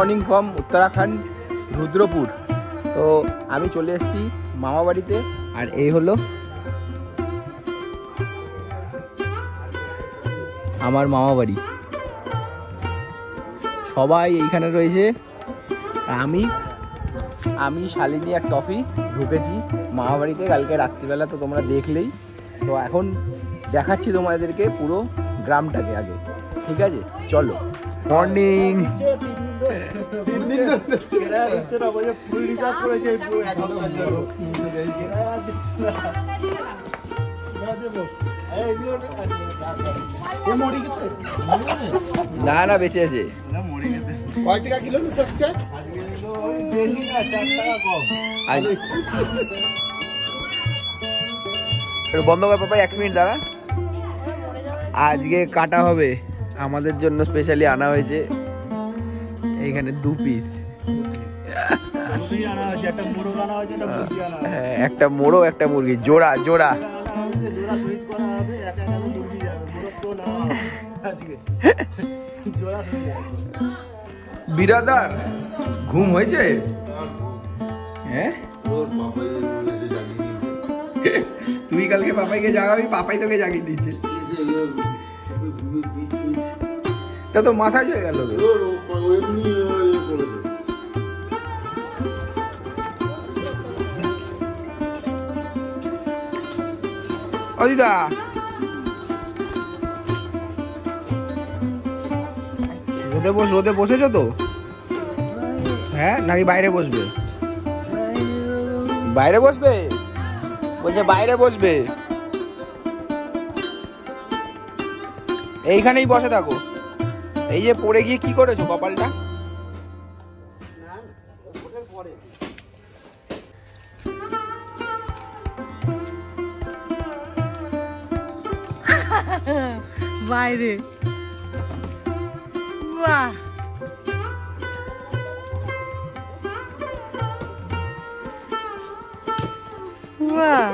Morning from Uttarakhand Rudrapur. তো আমি চলে এসেছি মামা বাড়িতে, আর এই হলো আমার মামা বাড়ি। সবাই এইখানে রয়েছে। আমি শালিনী আর টফি ঢুকেছি মামা বাড়িতে কালকে রাত্রিবেলা, তো তোমরা দেখলেই। তো এখন দেখাচ্ছি তোমাদেরকে পুরো গ্রামটাকে আগে, ঠিক আছে? চলো। মর্নিং। না না, বেঁচে আছে। কয় টাকা কিলো আজকে? বেশি না, 4 টাকা কম। বন্ধ কর পাপা, 1 মিনিট দাঁড়া। আজকে কাটা হবে, আমাদের জন্য স্পেশালি আনা হয়েছে এইখানে 2 পিস। একটা মোড়ো একটা মুরগি, জোড়া জোড়া। বিরাদার ঘুম হয়েছে? হ্যাঁ, তুই কালকে পাপাইকে জাগাবি, পাপাই তোকে জাগিয়ে দিচ্ছে। তা তো মাসাজ হয়ে গেল। অদিদা রোদে বসেছো তো? হ্যাঁ, নাকি বাইরে বসবে? বাইরে বসবে বলছে, বাইরে বসবে। এইখানেই বসে থাকো। এই যে পড়ে গিয়ে কি করেছো কপালটা? বাইরে বাহ, বাহ,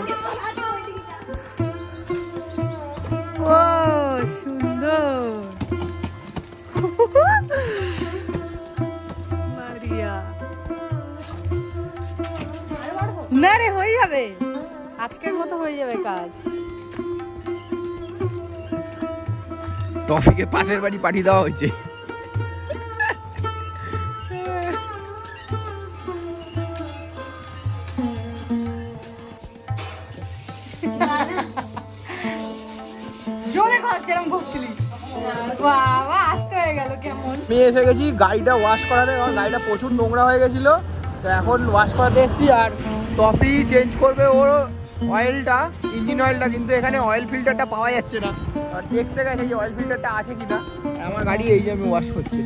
ও সুন্দর। মারিয়া না রে, হয়ে যাবে, আজকের মতো হয়ে যাবে কাজ। টফিকে পাশের বাড়ি পাঠিয়ে দেওয়া হয়েছে। আমি এসে গেছি গাড়িটা ওয়াশ করাতে, কারণ গাড়িটা প্রচুর নোংরা হয়ে গেছিল। তো এখন ওয়াশ করাতে এসেছি, আর টফি চেঞ্জ করবে ওর অয়েলটা, ইঞ্জিন অয়েলটা। কিন্তু এখানে অয়েল ফিল্টারটা পাওয়া যাচ্ছে না, আর দেখতে গেছে যে অয়েল ফিল্টারটা আছে কিনা। আমার গাড়ি এই যে আমি ওয়াশ করছি।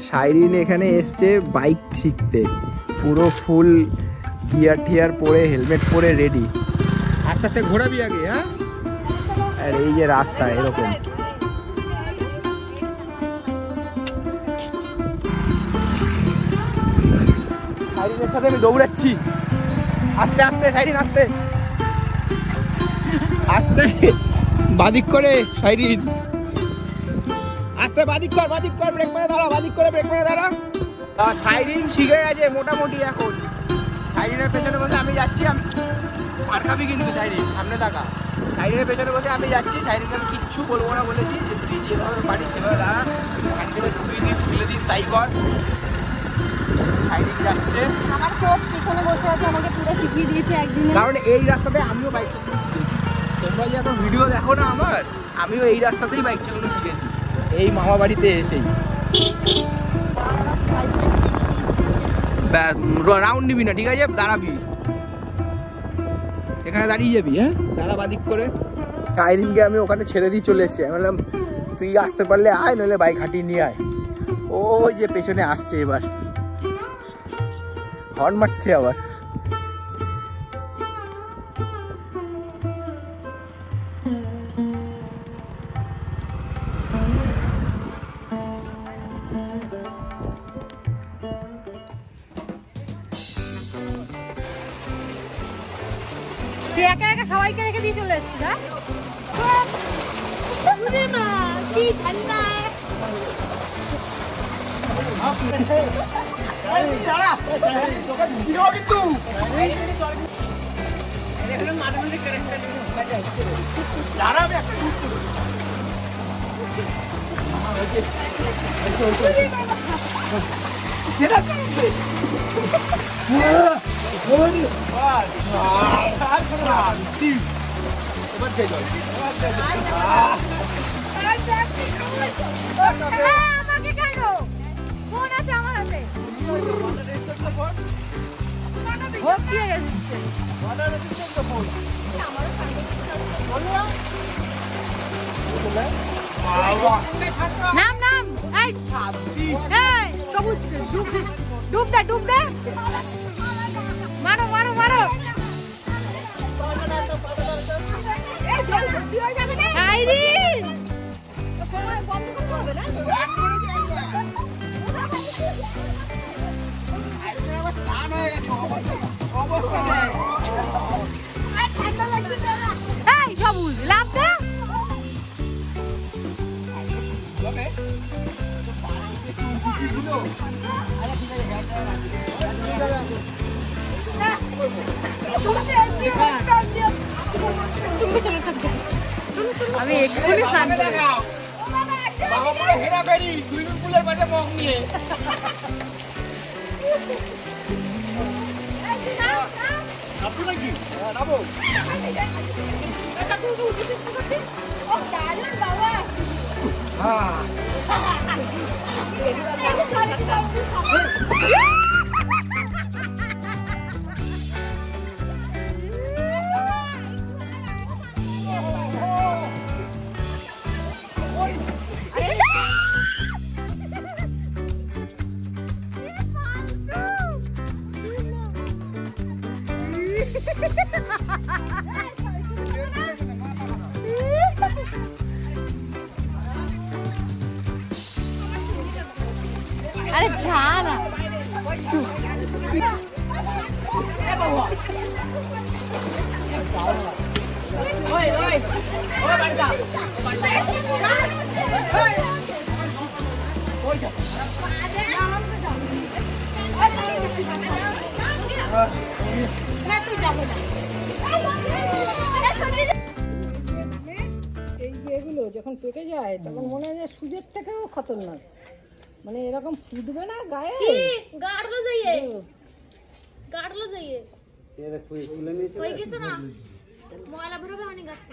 শাইরিন এখানে এসছে বাইক শিখতে, পুরো ফুল গিয়ার টিয়ার পরে, হেলমেট পরে রেডি। আস্তে আস্তে ঘোরাবি আগে। হ্যাঁ, আর এই যে রাস্তা এরকম। শাইরিনের সাথে আমি দৌড়াচ্ছি। আস্তে আস্তে শাইরিন, আস্তে আস্তে, বাদিক করে শাইরিন, আস্তে বাদিক কর, বাদিক কর, ব্রেক মেরে দাঁড়া, বাদিক করে ব্রেক মেরে দাঁড়া। শাইরিন শিখে গেছে মোটামুটি এখন। শাইরিনের পেছনে বসে আমি যাচ্ছি, আমি মার খাবি কিন্তু শাইরিন, সামনে থাকা। শাইরিনের পেছনে বসে আমি যাচ্ছি, শাইরিনকে আমি কিচ্ছু বলবো না বলেছি, যে তুই যেভাবে পারিস সেভাবে দাঁড়া, এখান থেকে ঢুকিয়ে দিস, ফেলে দিস, তাই কর। শাইরিন যাচ্ছে, আমার কোচ পিছনে বসে আছে, আমাকে পুরো শিখিয়ে দিয়েছে একদিনে। কারণ এই রাস্তাতে আমিও বাইক চালানো শিখেছি। তোমরা যে এত ভিডিও দেখো না আমার, আমিও এই রাস্তাতেই বাইক চালানো শিখেছি, এই মামা বাড়িতে এসেই। রাউন্ড নিবি না, ঠিক আছে? দাঁড়াবি, এখানে দাঁড়িয়ে যাবি। হ্যাঁ, দাঁড়া বাদিক করে। শাইরিনকে আমি ওখানে ছেড়ে দিয়ে চলে এসেছি। আমি বললাম তুই আসতে পারলে আয়, নইলে বাইক হাঁটিয়ে নিয়ে আয়। ওই যে পেছনে আসছে, এবার হর্ন মারছে আবার। সবাইকে রেখে দিয়ে চলে এসছি না কি ঠান্ডা আমাকে কেন ফোন আছে আমার হাতে নাম নাম এই সবুজ ডুব দে মারো মারো মারো সবুজ লাভ দে আমি এক্ষুনি স্নান সুইমিং মাঝে মগ নিয়ে अरे जाना এগুলো যখন পেকে যায় তখন মনে হয় সুজের থেকেও খতরনাক মানে এরকম ফুটবে না গায়ে গাড়লো যাইয়ে ये देखो ये खुले नहीं चला होई गेছে না ময়লা বেরোবে মানে গাতে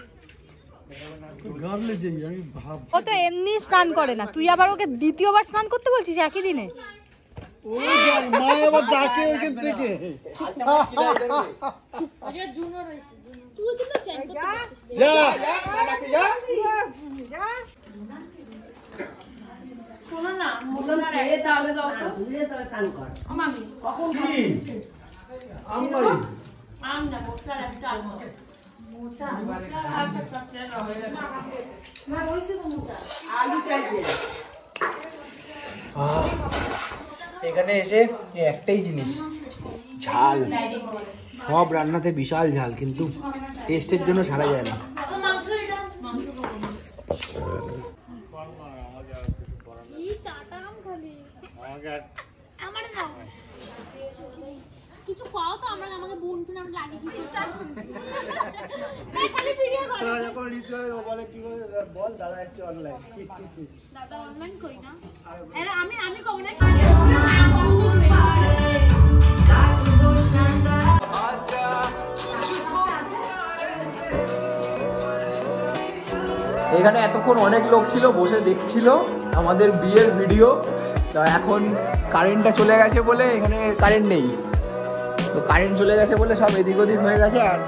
গাড়লে যাই আমি ভাব ও তো এমনি স্নান করে না তুই আবার ওকে দ্বিতীয়বার স্নান করতে বলছিস একই দিনে ও মা আবার ডাকে ওখান থেকে আরে জুনো রইছে তুই তো চেঞ্জ করতে যা যা শোনো না মোটনা রে তাহলে দাও তো ভুলে তো স্নান কর মামি কখন আমলাই আম না মোটনা একটা আলমো মোচা আর সব চেনা হয়ে গেছে না রইছে তো মোচা আলু চাইছে এখানে এসে একটাই জিনিস ঝাল সব রান্নাতে বিশাল ঝাল কিন্তু টেস্টের জন্য ছাড়া যায় না মাংস এটা মাংস এই চাটা আম খালি আমার দাও কিছু খাও তো আমরা আমাদের বোনকে নাম লাগিয়ে দিই স্টার্ট এই খালি ভিডিও কর যখন রিচার্জ বলে কি বল দাদা এসে অনলাইন দাদা অনলাইন কই না আরে আমি কম না এখানে এতক্ষণ অনেক লোক ছিল বসে দেখছিল আমাদের বিয়ের ভিডিও। তো এখন কারেন্টটা চলে গেছে বলে এখানে কারেন্ট নেই, তো কারেন্ট চলে গেছে বলে সব এদিক ওদিক হয়ে গেছে। আর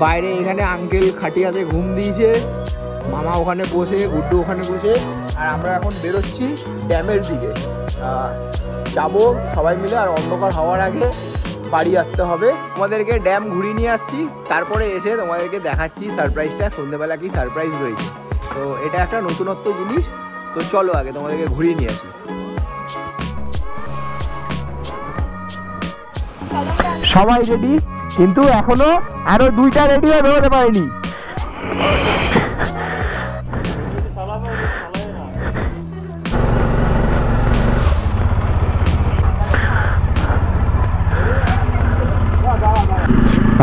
বাইরে এখানে আঙ্কেল খাটিয়াতে ঘুম দিয়েছে, মামা ওখানে বসে, গুড্ডু ওখানে বসে, আর আমরা এখন বেরোচ্ছি ড্যামের দিকে যাবো সবাই মিলে। আর অন্ধকার হওয়ার আগে বাড়ি আসতে হবে। তোমাদেরকে ড্যাম ঘুরিয়ে নিয়ে আসছি, তারপরে এসে তোমাদেরকে দেখাচ্ছি সারপ্রাইজটা, সন্ধ্যেবেলা কি সারপ্রাইজ রয়েছে। তো এটা একটা নতুনত্ব জিনিস, তো চলো আগে তোমাদেরকে ঘুরিয়ে নিয়ে আসি। সবাই রেডি, কিন্তু এখনো আরো 2টা রেডি হয়ে বেরোতে পারেনি।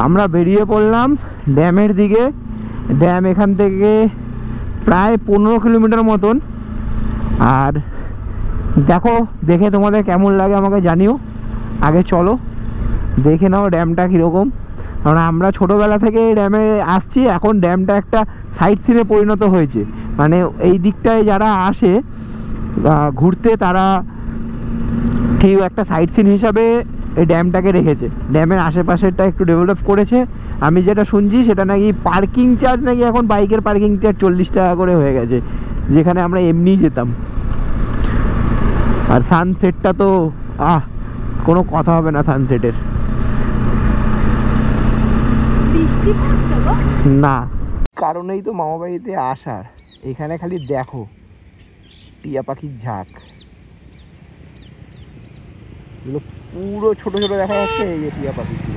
আমরা বেরিয়ে পড়লাম ড্যামের দিকে। ড্যাম এখান থেকে প্রায় 15 কিলোমিটার মতন। আর দেখো, দেখে তোমাদের কেমন লাগে আমাকে জানিও। আগে চলো দেখে নাও ড্যামটা কীরকম, কারণ আমরা ছোটোবেলা থেকে ড্যামে আসছি। এখন ড্যামটা একটা সাইট সিনে পরিণত হয়েছে, মানে এই দিকটায় যারা আসে ঘুরতে তারা ঠিক একটা সাইট সিন হিসাবে এই ড্যামটাকে রেখেছে। ড্যামের আশেপাশেরটা একটু ডেভেলপ করেছে। আমি যেটা শুনছি সেটা নাকি পার্কিং চার্জ নাকি এখন বাইকের পার্কিং চার্জ 40 টাকা করে হয়ে গেছে, যেখানে আমরা এমনিই যেতাম। আর সানসেটটা তো কোনো কথা হবে না সানসেটের। না কারণেই তো মামা বাড়িতে আসার। এখানে খালি দেখো টিয়া পাখির ঝাঁক, এগুলো পুরো ছোট ছোট দেখা যাচ্ছে। এই যে টিয়া পাখি ছিল।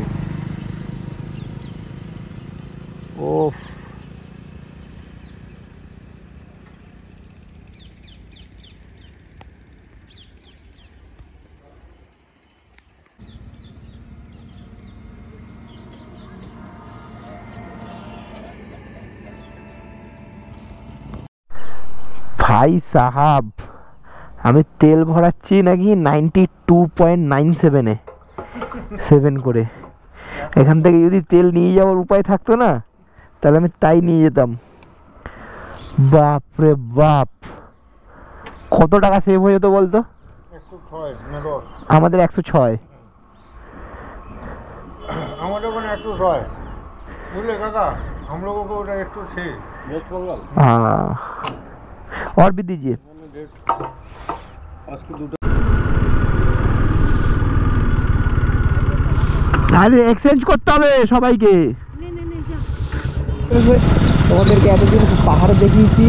ও ভাই সাহাব, আমি তেল ভরাচ্ছি নাকি 92.97 করে। এখান থেকে যদি তেল নিয়ে যাওয়ার উপায় থাকতো না, তাহলে আমি তাই নিয়ে যেতাম। বাপ রে বাপ, কত টাকা সেভ হয়ে যেত বলতো? 106 না 10? আমাদের 106। আমাদের ওখানে 106 বুঝলে কাকা, हम लोगों को उधर 106 वेस्ट बंगाल। हाँ, और भी दीजिए। আরে এক্সচেঞ্জ করতে হবে সবাইকে। তোমাদেরকে এতদিন পাহাড় দেখিয়েছি,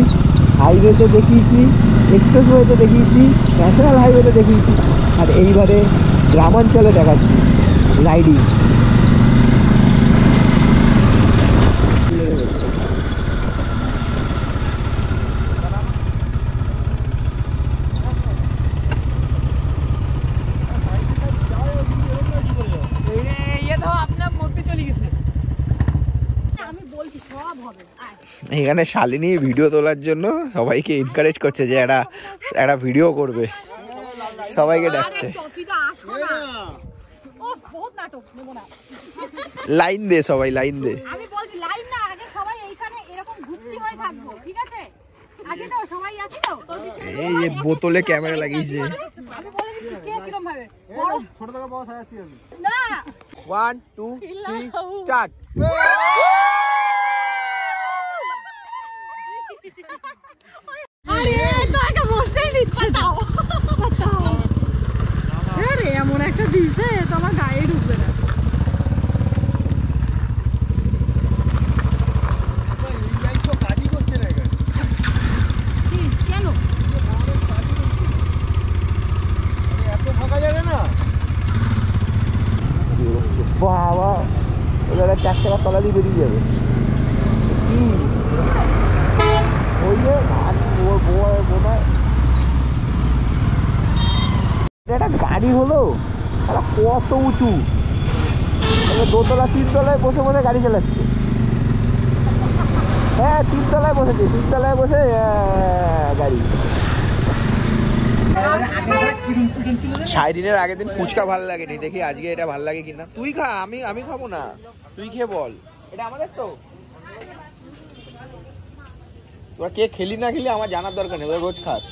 হাইওয়েতে দেখিয়েছি, এক্সপ্রেসওয়েতে দেখিয়েছি, ন্যাশনাল হাইওয়েতে দেখিয়েছি, আর এইবারে গ্রামাঞ্চলে দেখাচ্ছি রাইডিং। এখানে শালিনী ভিডিও তোলার জন্য সবাইকে এনকারেজ করছে যে একটা ভিডিও করবে, সবাইকে ডাকছে। লাইন দে সবাই, লাইন দে। আমি বলছি লাইন না, আগে সবাই এইখানে এরকম ঘুরছি হয়ে থাকবো, ঠিক আছে? আছে তো, সবাই আছে তো? এই যে বোতলে ক্যামেরা লাগিয়েছে। আমি বলে দিচ্ছি কে কিরকম ভাবে বড় ছোট থেকে বড় সাজাচ্ছি আমি। না। 1 2 3 স্টার্ট। আরে তো আগে বলতেই দিচ্ছে, দাও দাও। আরে এমন একটা দিছে তো আমার গায়ে ঢুকবে না। কেন এত ফাঁকা যাবে না? বাবা, ওরা 4 টাকা তলা দিয়ে বেরিয়ে যাবে। কি ওই যে একটা গাড়ি হলো, তারা কত উঁচু, দোতলা 3 তলায় বসে বসে গাড়ি চালাচ্ছে। হ্যাঁ 3 তলায় বসেছে, 3 তলায় বসে গাড়ি। সাইরিনের আগের দিন ফুচকা ভালো লাগেনি, দেখি আজকে এটা ভালো লাগে কিনা। তুই খা, আমি খাবো না, তুই খেয়ে বল। এটা আমাদের তো, তোরা কে খেলি না খেলি আমার জানার দরকার নেই, তোরা রোজ খাস,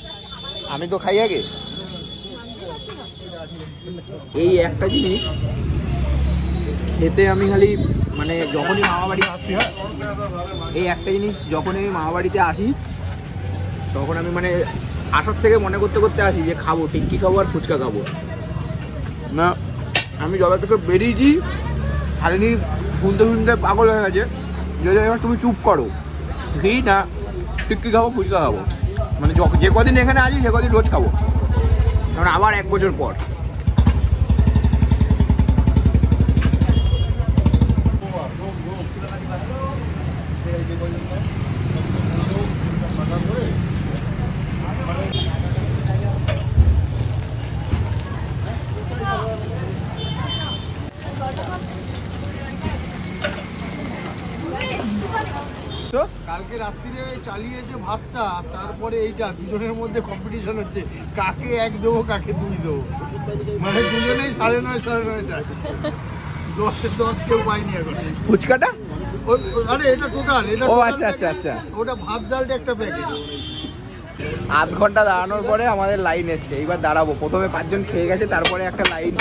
আমি তো খাই আগে। এই একটা জিনিস খেতে আমি খালি মানে যখনই মামা বাড়ি আসি, এই একটা জিনিস যখনই আমি মামা বাড়িতে আসি তখন আমি মানে আসার থেকে মনে করতে করতে আসি যে খাবো, টিক্কি খাবো আর ফুচকা খাবো না। আমি যবে থেকে বেরিয়েছি শালিনী শুনতে শুনতে পাগল হয়ে গেছে যে এবার তুমি চুপ করো, ঘি না টিক্কি খাবো ফুচকা খাবো, মানে যে কদিন এখানে আছি সে কদিন রোজ খাবো, কারণ আবার 1 বছর পর। কালকে রাত্রিরে চালিয়েছে ভাতটা, তারপরে এইটা দুজনের মধ্যে কম্পিটিশন হচ্ছে কাকে 1 দেবো কাকে 2 দেবো, মানে দুজনেই 9.5 যাচ্ছে। 10 কেউ পাইনি এখন ফুচকাটা। আরে এটা টোটাল, এটা ও আচ্ছা আচ্ছা আচ্ছা, ওটা ভাত ডালটা একটা প্যাকেট। আধ ঘন্টা দাঁড়ানোর পরে আমাদের লাইন এসছে, এইবার দাঁড়াবো। প্রথমে 5 জন খেয়ে গেছে, তারপরে একটা লাইন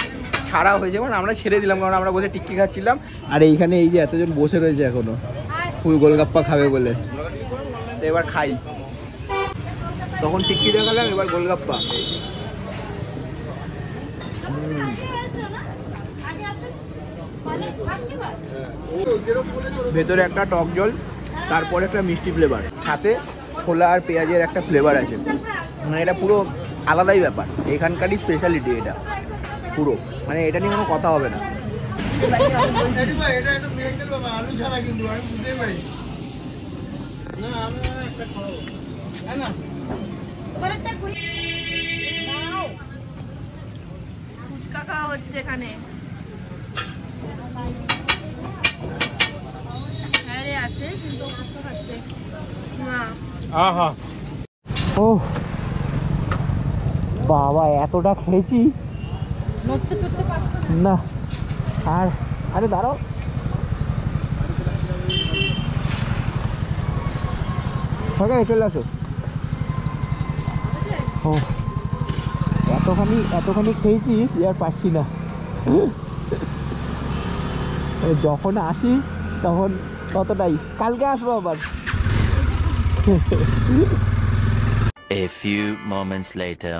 ছাড়া হয়েছে, মানে আমরা ছেড়ে দিলাম কারণ আমরা বসে টিক্কি খাচ্ছিলাম। আর এইখানে এই যে এতজন বসে রয়েছে এখনো ফুল গোলগাপ্পা খাবে বলে। তো এবার খাই, তখন টিক্কি দেখালাম, এবার গোলগাপ্পা। ভেতরে একটা টক জল, তারপরে একটা মিষ্টি ফ্লেভার, সাথে ছোলা আর পেঁয়াজের একটা ফ্লেভার আছে। মানে এটা পুরো আলাদাই ব্যাপার, এখানকারই স্পেশালিটি এটা পুরো, মানে এটা নিয়ে কোনো কথা হবে না। আলু ছাড়া কিন্তু আমি বুঝতেই পারি ফুচকা খাওয়া হচ্ছে এখানে। হ্যাঁ আছে কিন্তু ফুচকা খাচ্ছে না। ও বাবা, এতটা খেয়েছি না। আর আরে দাঁড়াও, চলে আসো। ও এতখানি খেয়েছি আর পাচ্ছি না। যখন আসি তখন ততটাই, কালকে আসবো আবার। A few moments later.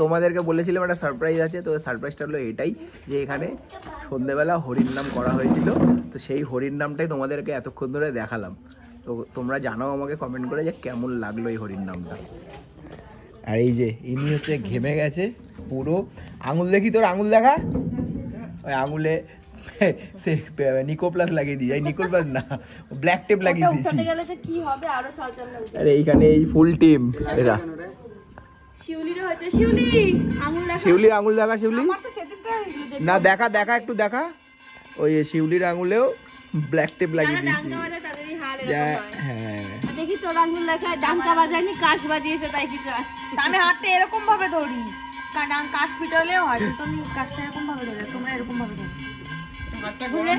তোমাদেরকে বলেছিলাম একটা সারপ্রাইজ আছে, তো সারপ্রাইজটা হলো এটাই যে এখানে সন্ধ্যেবেলা হরির নাম করা হয়েছিল, তো সেই হরির নামটাই তোমাদেরকে এতক্ষণ ধরে দেখালাম। তো তোমরা জানাও আমাকে কমেন্ট করে যে কেমন লাগলো এই হরির নামটা। আর এই যে ইনি হচ্ছে ঘেমে গেছে পুরো, আঙুল দেখি, তোর আঙুল দেখা, ওই আঙুলে সে নিকোপ্লাস লাগিয়ে দিই, নিকোপ্লাস না ব্ল্যাক টেপ লাগিয়ে দিয়েছি। কি হবে আরো চালচাল লাগবে। আরে এইখানে এই ফুল টিম এরা শিউলিরও হয়েছে। শিউলি আঙুল দেখা। শিউলির আঙুল দেখা, শিউলি আমার তো সেদিনটা হয়েছিল যে না, দেখা দেখা একটু দেখা। ওই শিউলির আঙুলেও ব্ল্যাক টেপ লাগিয়ে যারা দিয়েছি। ডাঙ্গা বাজায় তাদেরই হাল এরকম হয়। হ্যাঁ, আর দেখি তোর আঙুল দেখা ডাঙ্গা বাজায়নি, কাশ বাজিয়েছে তাই কিছু আর। আমি হাতটা এরকম ভাবে ধরি, কাশ পিটালেও হয়, কিন্তু আমি কাশ এরকম ভাবে ধরি, তোমরা এরকম ভাবে ধরো। বুঝলে?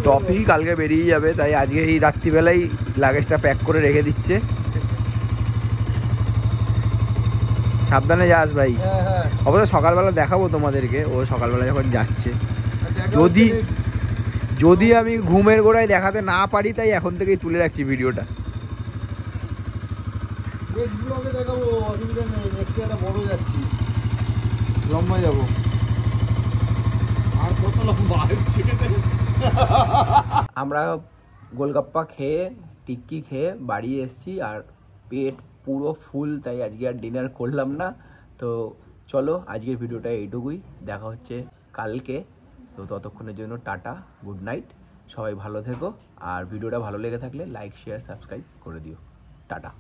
টফি কালকে বেরিয়ে যাবে, তাই আজকে এই রাত্রিবেলাই লাগেজটা প্যাক করে রেখে দিচ্ছে। সাবধানে যাস ভাই। হ্যাঁ হ্যাঁ অবশ্য সকালবেলা দেখাবো তোমাদেরকে, ও সকালবেলা যখন যাচ্ছে। দেখা যদি- হচ্ছে যদি আমি ঘুমের গোড়ায় দেখাতে না পারি, তাই এখন থেকেই তুলে রাখছি ভিডিওটা। নেক্সট ব্লগে দেখাবো, অসুবিধা নেই। নেক্সট একটা বড় যাচ্ছি, লম্বা যাবো। আর কত লম্বা আমরা গোলগাপ্পা খেয়ে টিক্কি খেয়ে বাড়ি এসেছি, আর পেট পুরো ফুল, তাই আজকে আর ডিনার করলাম না। তো চলো আজকের ভিডিওটা এইটুকুই, দেখা হচ্ছে কালকে। তো ততক্ষণের জন্য টাটা, গুড নাইট, সবাই ভালো থেকো। আর ভিডিওটা ভালো লেগে থাকলে লাইক শেয়ার সাবস্ক্রাইব করে দিও। টাটা।